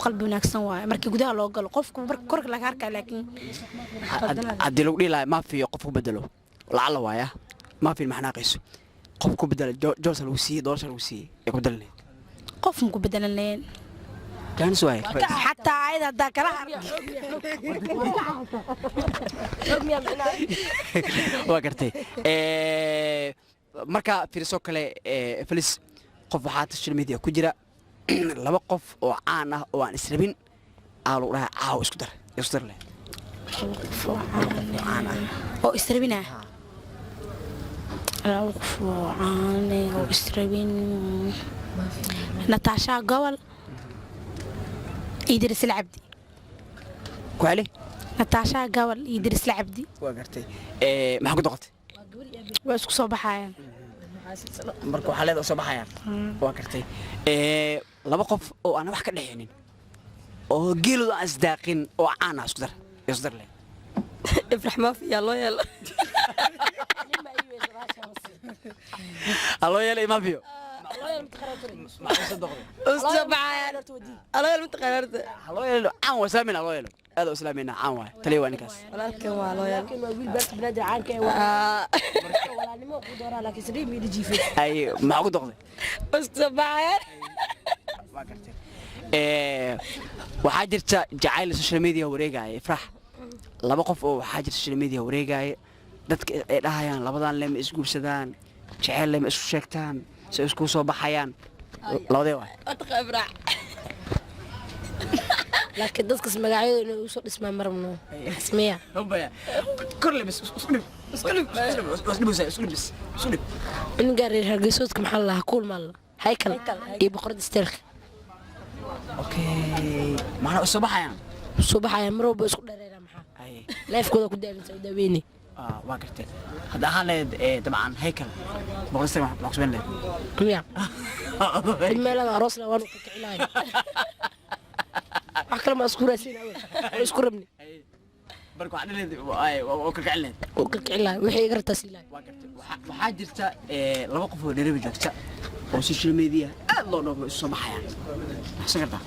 qalbi wanaagsan waaye markii gudaha loo galo qofku marka korka laga arkaa laakiin haddii lagu dhihi lahaa maafiyo qof ku bedelo lacala waaya maafiin maxnaaqayso qof ku bedela joosa lagu siiyey doorasha lagu siiyey ee ku bedelanay qof ma ku bedelan leen jaanis waay xataa ayada haddaa kala waa gartay marka fiiriso kale felis qof waxaa social media ku jira laba qof oo caan ah oo aan israbin aa lagu dhahaa caaw isku dar leh oo israbina oo israbin نتاشا قول يدرس العبدي كوالي نتاشا قول يدرس العبدي وقرتي ما حكو دقت واسكو صباحايا marka waxa leedahay sabaxayaan waa kartay laba qof oo aan wax ka dhaxaynin oo geelada aan isdaaqin oo aan isku dar leh ifrax ma fi yalo yalo allo yalo ma fiyo allo yalo aan wasaamin allo yalo aad u islaamina aan waay taliye waa ninkaas walaalkan waa loo yalo wiil beerta binaada caanka waa walaalnimo ku dooraa laakiin sidii mid jiifay ay ma ugu doqday ustabaan waa kartay waxaa jirta jacayl social media wareegaya ifrax laba qof oo waxaa jirta social media wareegaya dadka ay dhahayaan labadan leema isguursadaan jacayl leema isku sheegtaan si isku soo baxayaan labadee waay ifrax laakiin dadkas magacyadooda inay soo dhismaan marabno ismiya kor leema isku dhib in gaareer hargeysoodka maxaa lahaa kuul maal haykal iyo boqorada steelka okay maxaa soo baxayaan marwalba isku dheereera maxaa leefkooda ku daalinta daaweyni waa gartay hadda ahaan leed dabcan haykal boqorada steelka maxaa kusbeen leed miya meelaha aroos la waan ku kicilaay wax kale ma isku raasiin isku rabni barku waxaan leeyahay oo ka kicilay wixii garta siilay waxaa jirta laba qof oo dhereeb joogta oo social media aad loo dhawo soo baxayaan sagarta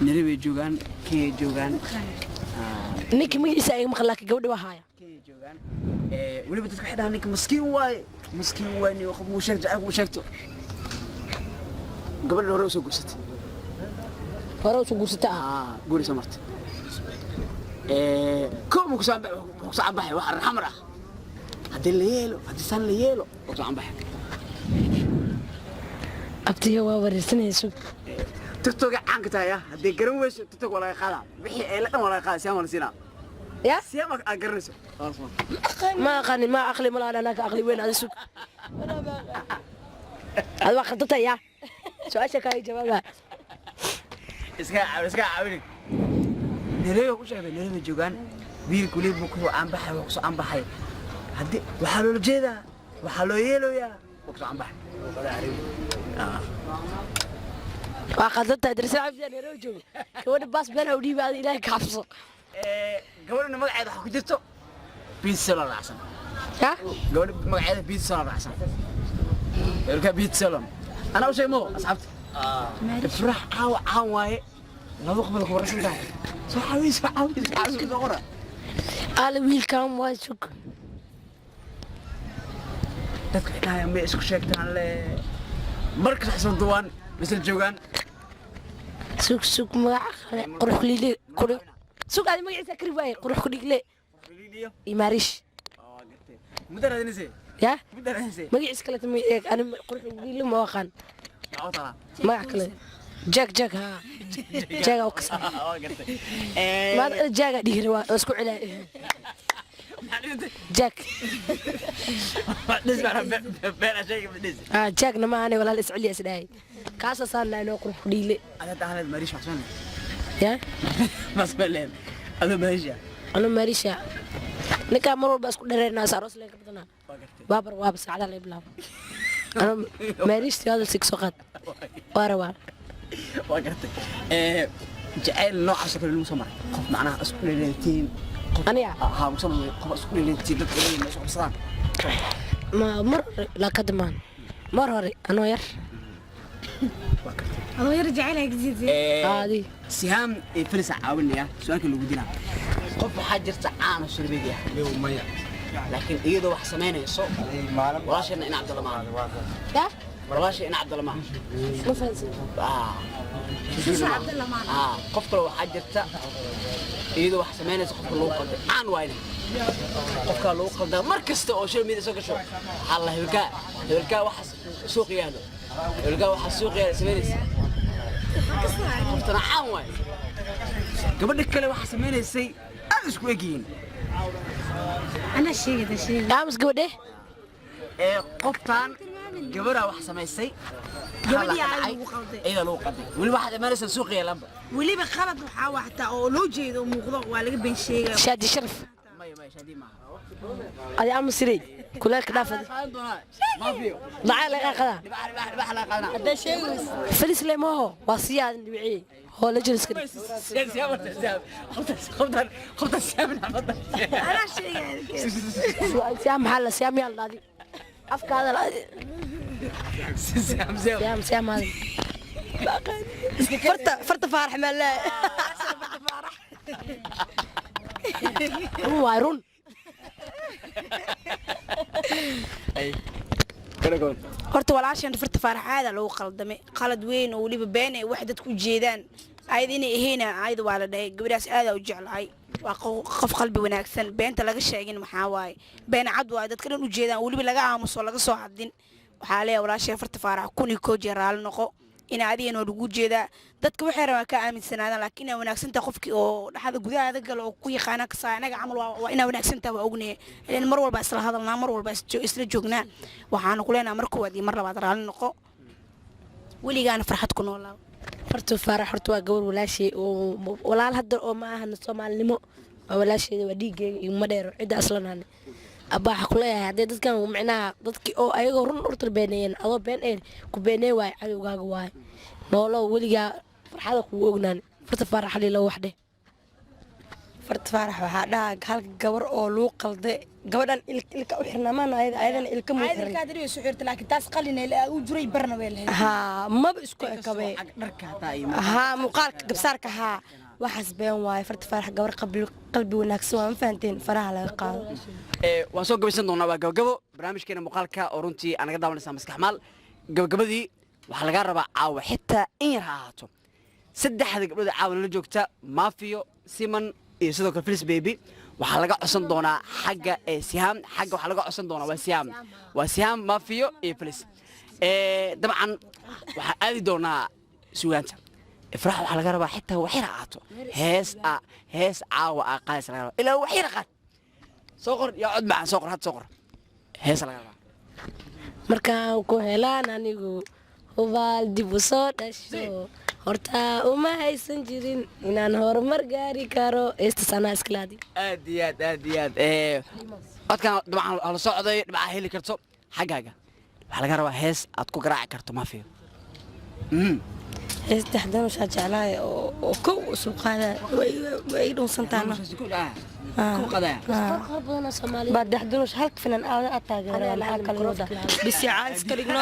dhereeb joogan kee joogan ninka magiisa ay maqlaa ka gabadha wahaaya kee joogan waliba dadka waxay dhahaan ninka maskiin waay ni qof uu sheegto gabadha hore soo guursatay guriga marta كم كسب بحي واحد حمراء هذا اللي يلو هذا سان اللي يلو كسب بحي أبتي هو ورثني يسوق تكتوك عنك تايا هذا قرنوش تكتوك ولا يخالا بحي لا ولا يخالا سيام ولا سينا يا سيام أقرنسه ما أغني ما أخلي ملا أنا أخلي وين هذا السوق هذا ما خططه يا سؤال شكاي جوابه اسكع عاوني نريو ku sheegay nariga joogan wiil kulay buu ku aan baxay hadii waxa loo jeedaa waxa loo yeelayaa ku aan baxay waa qadada darsi afjaa nariga joogo gabadha baas been u dhiibay ilaahay ka xabso gabadha magaceeda waxa ku jirto pizza la raacsan ya gabadha magaceeda pizza la raacsan ilka pizza ana u sheemo asxaabta ifrax caan waaye laba qofal ku warsan tahay soo xawiis qora ala wiilkan waa sug dadka dhahaya ma isku sheegtaan le marka xasan duwan misal joogan sug magaca qurux liile sug aad magaciisa kari waay qurux ku dhigle imarish mudaradinise ya magaciisa kale tamay ana qurux liile ma waqaan magac kale جاك ها جاك أوكس ما جاك ديره واسكو عليه جاك نسمع بين شيء بالنسبة جاك نما أنا ولا الإسرائيلي أسداي كاسة صار لنا نقول خليلي أنا تعال ماريش عشان يا بس بلين أنا ماريشة نكا مرور بس كل رأينا ساروس لين كبتنا بابر وابس على اللي بلا أنا ماريش هذا سكسوقات واروا وقرتك جعل نوع شكل المسمار قف معناها اسكول لينتين أنا يا ها مسمار قف اسكول لينتين لكن مش صار ما مر لا كدمان مر هري أنا ير adoo yar jecelahay gisiid عادي sihaam ee filis caawinaya su'aalka lagu dilaa qof waxaa jirta caan shirbiga maya laakiin iyadoo wax samaynayso walaashana in Cabdalla ma ده walaashana in Cabdalla ma ما فهمت qof kale waxaa jirta iyadoo wax samaynayso qofka loo qalday caan waayna qofka loo qaldaa mar kasta oo shirbiga soo gasho waxa la hebelka wax suuq yaalo hebelka wax suuq yaalo samaynayso qoftana caan waay gabadha kale waxa samaynaysa aad isku eegeen أنا شيء ده شيء امس قبل qoftan gabadha wax samaysay gabadhii aad ugu qalday iyada loo qaday wali waxa imaanaysa suuq yeelanba weliba qalad waxaa waxta oo loo jeedo muuqdo waa laga been sheegay شادي شرف ما شادي ما هذه امس سريد كلها كدافه ما فيه ضاع لك قدا بحلا قلنا هذا شيء فلس لي ما هو وصياد نبيعي هو لجلس كده خبط السامن أنا شيء سيام محل سيام يلا هذه افك هذا سيام هذا فرت فارح ملا هو هارون horta walaashan farta faaraxaada lagu qaldamay qalad weyn oo waliba been ay wax dadku jeedaan ayad inay aheena ayad waa la dhahay gabadhaas aad u jeclahay waa qof qalbi wanaagsan beenta laga sheegin maxaa waaye been cad waa dadka dhan u jeedaan waliba laga aamuso laga soo hadin waxaa leeyahay walaashan farta faarax kun iyo koo jeer raali noqo in aadiyan oo lagu jeedaa dadka waxay rabaan ka aaminsanaadaan laakiin ay wanaagsan tahay qofkii oo dhaxda gudaha galo oo ku yaqaan ka saa anaga amal waa ina wanaagsan tahay waa ognahay in mar walba isla hadalnaa mar walba isla joognaa waxaan ku leenahay mar koowaad iyo mar labaad raali noqo weligaana farxad ku noolaa horta faarax horta waa gabar walaashay oo walaal hadda oo ma ahan Soomaalinimo walaasheeda waa dhiiggeega iyo ma dheero cid aslanaan abaa waxa ku leeyahay hadii dadkan macnaha dadkii oo ayagoo run urtur beenayeen adoo been ee ku beenay waay cadowgaaga waay noolo weliga farxada ku ognaan farta faarax lila waxde farta faarax waxa dhaag hal gabar oo loo qalday gabadhan ilka u xirnamaan ayadana ilka mu xiran ka dariyo soo xirta laakiin taas qalin ay u jiray barna way lahayd ha maba isku ekabe dharka hataa ay ha muuqaalka gabsaarka ha waxaas been waay farta faarax gabar qalbi wanaagsan waa fahanteen faraha laga qaado waan soo gabaysan doonaa waa gabagabo barnaamijkeena muuqaalka oo runtii anaga daawanaysaa maskax maal gabagabadii waxaa laga rabaa caawa xitaa in yar ha ahaato saddexda gabdhood caawa la joogta maafiyo siman iyo sidoo kale filis baby waxaa laga codsan doonaa xagga sihaam xagga waxaa laga codsan doonaa waa sihaam maafiyo iyo filis dabcan waxaa aadi doonaa sugaanta ifraax waxaa laga rabaa xitaa wax yar ha ahaato hees caawa aa qaadaysa laga rabaa ilaa wax yar qaad soo qor yaa cod macaan soo qor had soo qor heesa laga rabaa markaan ku helaan anigu hubaal dib u soo dhasho horta uma haysan jirin inaan horumar gaari karo eestas anaa iskalaadi aad iyo aad codkan dabcan hala socday dhibcaa heli karto xaggaaga waxaa laga rabaa hees aad ku garaaci karto maafiyo hees taxdan waxaa jeclahay oo kow soo qaada way dhunsantaana بعد دحدوش هلك فنان أتاجر أنا هلك الوضع بس عايز كريجنا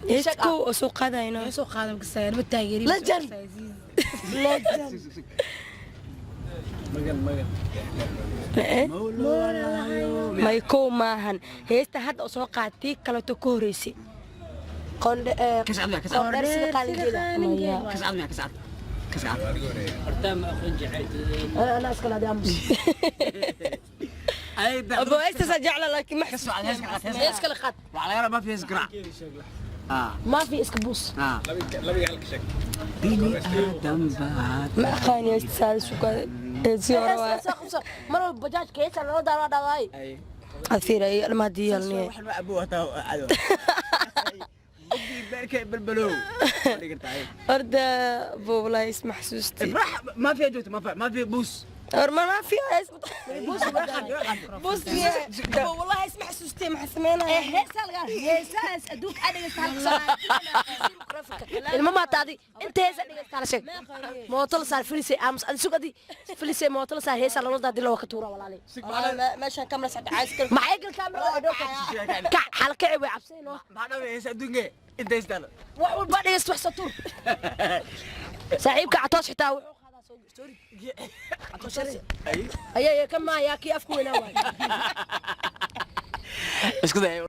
إيش كو سوق هذا هنا soo qaadan ka sayr bataageeri لا جن لا جن ما يكون معهن هي استهد سوق عتيق كلا تكوريسي قند كسعد قند سيقال كذا كسعد انا اسكن هذه امس أبو استسجع لكن ما كسعد هيس كل خط وعلى غير ما في هيس قراع ما في اسكبوس بيني آدم بعد ما كان يستسال شو كان زيارة مرة بجاج كيس انا دار داي أثير أي المادية يعني واحد أبوه عدو بالبلو أرد بولا يسمح سوستي ما في جوت ما في بوس ما في بوس بوس والله يسمح سوستي ما حسمح sameynaya heesaas adduunka adhegaysta ilma maata adi inta heesa dhegeystaala sheeg mooto la saar filisay aamus adi sug adi filisay mooto la saar heesa lala daadi loo ka tuura walaalay meeshaan kamera saddex iskal maxay gal kaamira dhowka ka xalka way cabseen oo maxaa dhaw heesa adduunka inta heestaalo wax walba dhegeysta wax satur saaxiibka catoos xitaa wuxuu qaadaa soo story ayay kama yaa ki afku weynaa waay isku day